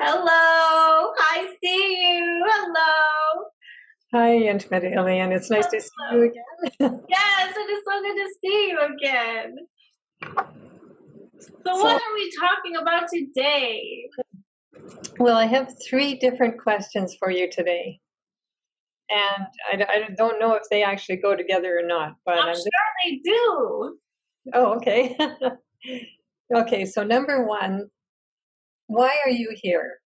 Hello. I see you. Hello. Hi, Intimate Alien. It's nice to see you Hello. again. Yes, it is so good to see you again. So So, what are we talking about today? well, I have three different questions for you today. And I don't know if they actually go together or not, but I'm sure they do. oh, okay. Okay, so number one, why are you here?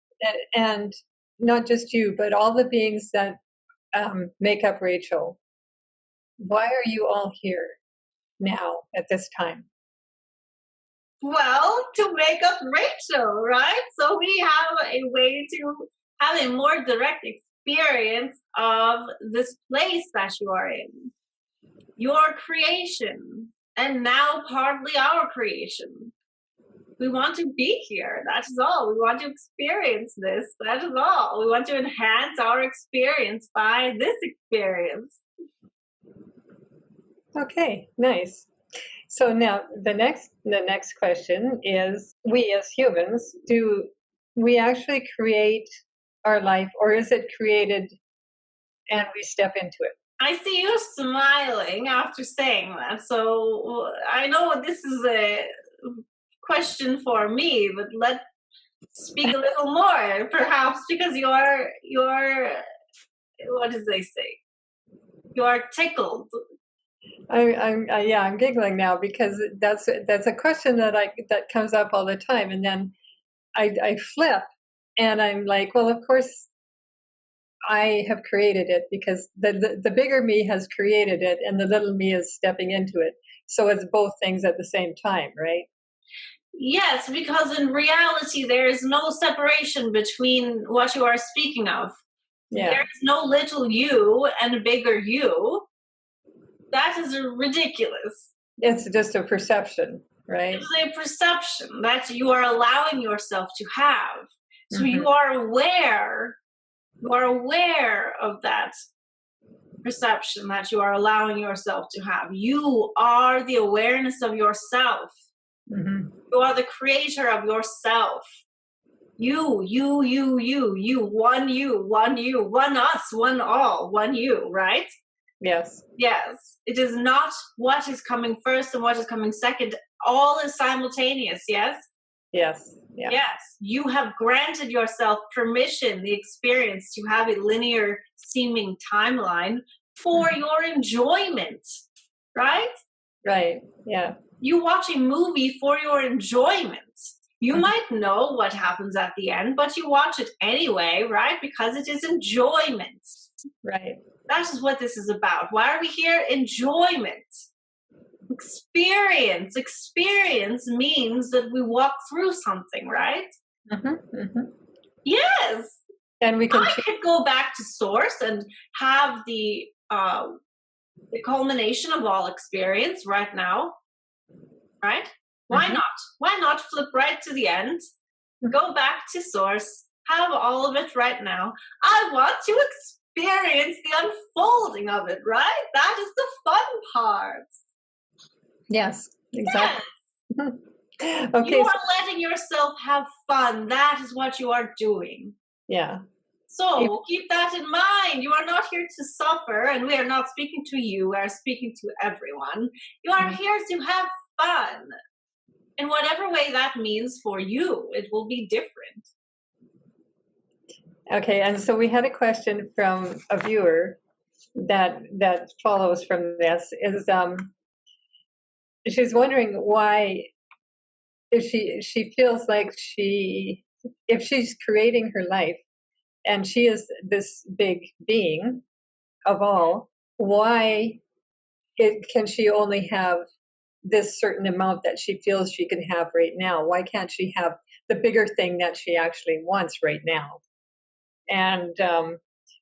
And not just you, but all the beings that make up Rachel. Why are you all here now at this time? Well, to make up Rachel, right? So we have a way to have a more direct experience of this place that you are in. Your creation, and now partly our creation. We want to be here. That is all. We want to experience this. That is all. We want to enhance our experience by this experience. Okay, nice. So now the next question is, we as humans, do we actually create our life, or is it created and we step into it? I see you smiling after saying that. So I know this is a question for me, but let's speak a little more, perhaps, because you're what does they say? You are tickled. I'm giggling now because that's a question that comes up all the time, and then I flip and I'm like, well, of course I have created it, because the bigger me has created it and the little me is stepping into it. So it's both things at the same time, right? Yes, because in reality, there is no separation between what you are speaking of. Yeah. There is no little you and a bigger you. That is ridiculous. It's just a perception, right? It's a perception that you are allowing yourself to have. So Mhm. you are aware of that perception that you are allowing yourself to have. You are the awareness of yourself. Mhm. You are the creator of yourself. You, one you, one us, one all, one you, right? Yes. Yes. It is not what is coming first and what is coming second. All is simultaneous, yes? Yes. Yeah. Yes. You have granted yourself permission, the experience, to have a linear seeming timeline for your enjoyment, right? Right. Yeah. You watch a movie for your enjoyment. You might know what happens at the end, but you watch it anyway, right? Because it is enjoyment. Right. That is what this is about. Why are we here? Enjoyment. Experience. Experience means that we walk through something, right? Yes. And we can I could go back to source and have the culmination of all experience right now, right? Why not? Why not flip right to the end, go back to source, have all of it right now? I want to experience the unfolding of it, right? That is the fun part. Yes, exactly. Yes. Okay. You are letting yourself have fun. That is what you are doing. Yeah. So keep that in mind. You are not here to suffer, and we are not speaking to you. We are speaking to everyone. You are here to have fun. In whatever way that means for you, it will be different. Okay, and so we had a question from a viewer that follows from this. Is she's wondering why, if she feels like if she's creating her life and she is this big being of all, why can she only have this certain amount that she feels she can have right now? Why can't she have the bigger thing that she actually wants right now? And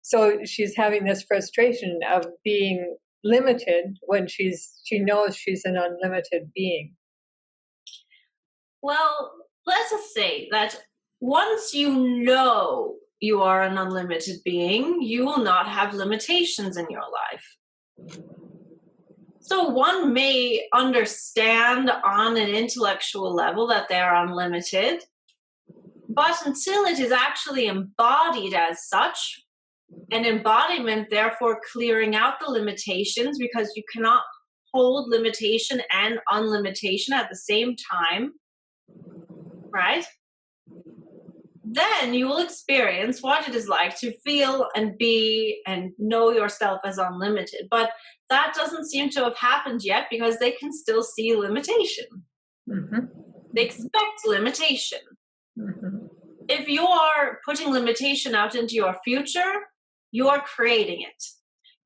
so she's having this frustration of being limited when she knows she's an unlimited being. Well, let's just say that once you know you are an unlimited being, you will not have limitations in your life. So one may understand on an intellectual level that they are unlimited, But until it is actually embodied as such, an embodiment, therefore clearing out the limitations, because you cannot hold limitation and unlimitation at the same time, right? Then you will experience what it is like to feel and be and know yourself as unlimited. But that doesn't seem to have happened yet, because they can still see limitation. Mm-hmm. They expect limitation. Mm-hmm. If you are putting limitation out into your future, you are creating it.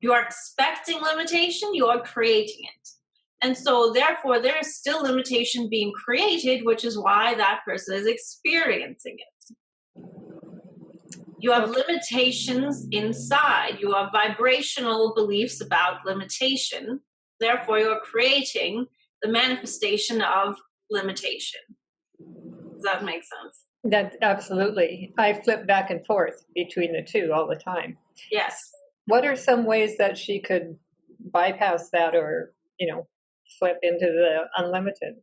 You are expecting limitation, you are creating it. And so therefore there is still limitation being created, which is why that person is experiencing it. You have limitations inside. You have vibrational beliefs about limitation. Therefore, you're creating the manifestation of limitation. Does that make sense? That absolutely. I flip back and forth between the two all the time. Yes. What are some ways that she could bypass that, or, flip into the unlimited?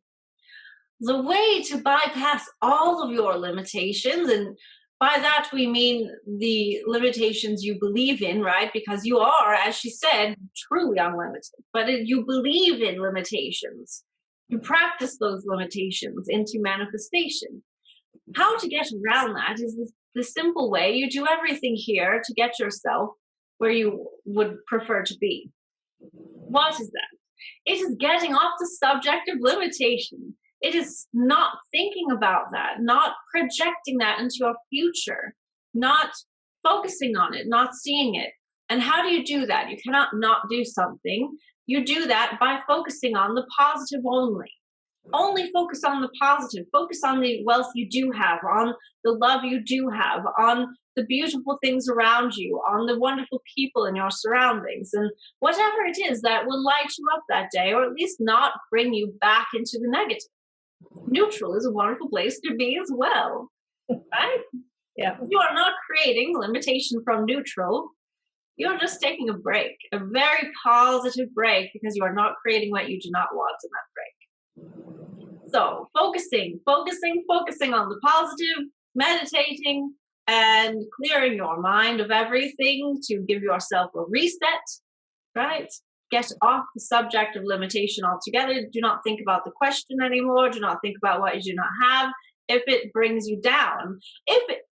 The way to bypass all of your limitations, and by that we mean the limitations you believe in, right? Because you are, as she said, truly unlimited. But you believe in limitations. You practice those limitations into manifestation. How to get around that is the simple way. You do everything here to get yourself where you would prefer to be. What is that? It is getting off the subject of limitation. It is not thinking about that, not projecting that into your future, not focusing on it, not seeing it. And how do you do that? You cannot not do something. You do that by focusing on the positive only. Only focus on the positive. Focus on the wealth you do have, on the love you do have, on the beautiful things around you, on the wonderful people in your surroundings, and whatever it is that will light you up that day, or at least not bring you back into the negative. Neutral is a wonderful place to be as well, right? Yeah. You are not creating limitation from neutral. You're just taking a break, a very positive break, because you are not creating what you do not want in that break. So focusing on the positive, meditating, and clearing your mind of everything to give yourself a reset, right? Get off the subject of limitation altogether. Do not think about the question anymore. Do not think about what you do not have. If it brings you down,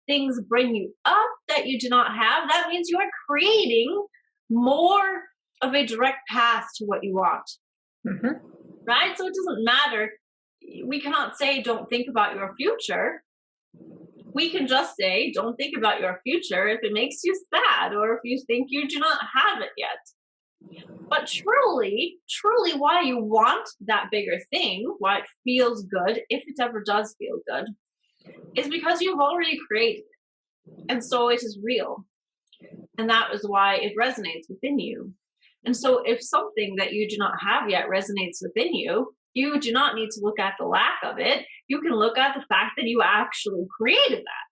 things bring you up that you do not have, that means you are creating more of a direct path to what you want. Mm-hmm. Right? So it doesn't matter. We cannot say, don't think about your future. We can just say, don't think about your future if it makes you sad, or if you think you do not have it yet. But truly, why you want that bigger thing, why it feels good, if it ever does feel good, is because you've already created it. And so it is real. And that is why it resonates within you. And so if something that you do not have yet resonates within you, you do not need to look at the lack of it. You can look at the fact that you actually created that.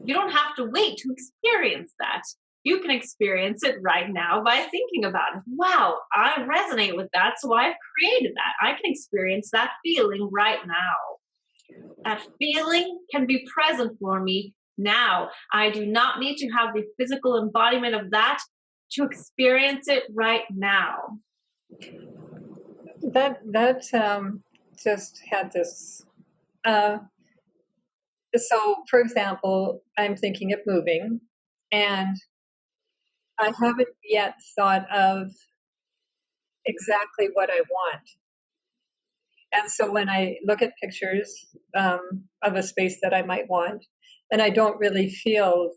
You don't have to wait to experience that. You can experience it right now by thinking about it. Wow, I resonate with that, so I've created that. I can experience that feeling right now. That feeling can be present for me now. I do not need to have the physical embodiment of that to experience it right now. That just had this. So, for example, I'm thinking of moving, and I haven't yet thought of exactly what I want. And so when I look at pictures of a space that I might want, and I don't really feel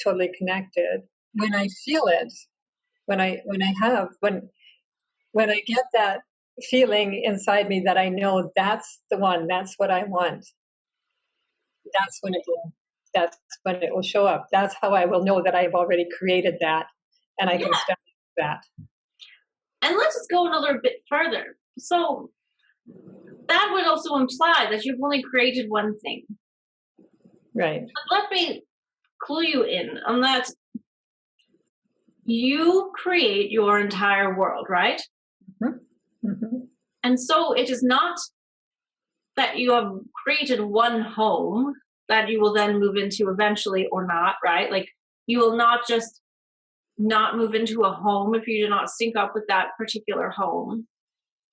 totally connected, when I feel it, when I get that feeling inside me that I know that's the one, that's what I want, that's when it will show up. That's how I will know that I've already created that, and I can step into that. And let's just go another bit further. So that would also imply that you've only created one thing. Right. But let me clue you in on that. You create your entire world, right? Mm-hmm. Mm-hmm. And so it is not that you have created one home that you will then move into eventually or not, right? Like you will not just not move into a home if you do not sync up with that particular home.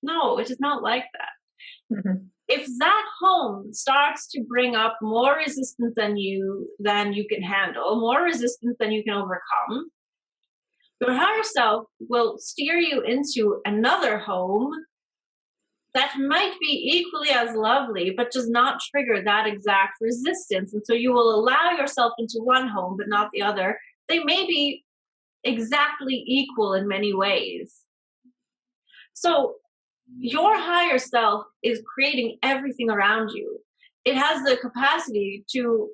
No, it is not like that. Mm-hmm. If that home starts to bring up more resistance than you can handle, more resistance than you can overcome, your higher self will steer you into another home that might be equally as lovely, but does not trigger that exact resistance. And so you will allow yourself into one home, but not the other. They may be exactly equal in many ways. So your higher self is creating everything around you. It has the capacity to,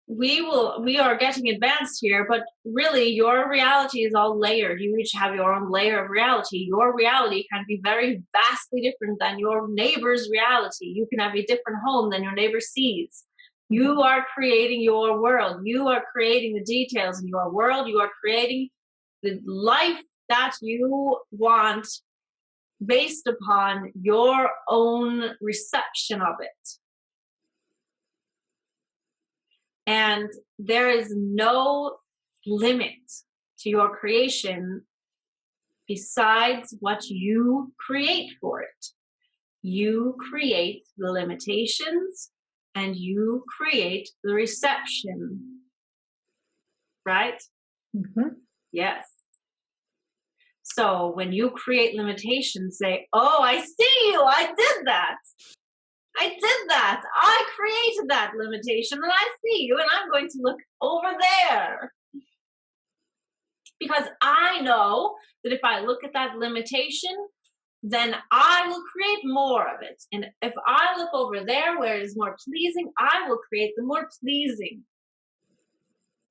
we are getting advanced here, but really your reality is all layered. You each have your own layer of reality. Your reality can be very vastly different than your neighbor's reality. You can have a different home than your neighbor sees. You are creating your world. You are creating the details in your world. You are creating the life that you want based upon your own reception of it. And there is no limit to your creation besides what you create for it. You create the limitations and you create the reception. Right? Mm-hmm. Yes. So when you create limitations, say, oh, I see you. I did that. I did that. I created that limitation and I see you and I'm going to look over there. Because I know that if I look at that limitation, then I will create more of it. And if I look over there where it is more pleasing, I will create the more pleasing.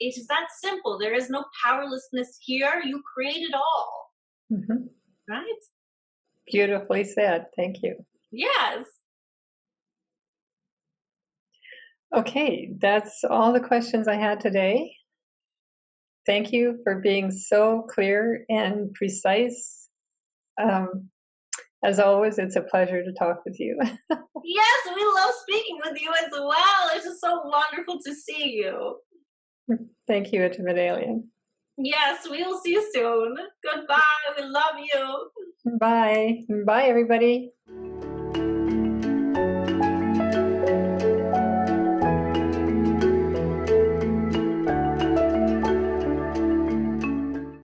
It is that simple. There is no powerlessness here. You create it all. Mm-hmm. Right? Beautifully said. Thank you. Yes. Okay, that's all the questions I had today. Thank you for being so clear and precise. As always, it's a pleasure to talk with you. Yes, we love speaking with you as well. It's just so wonderful to see you. Thank you, Medallion. Yes, we will see you soon. Goodbye. We love you. Bye. Bye, everybody.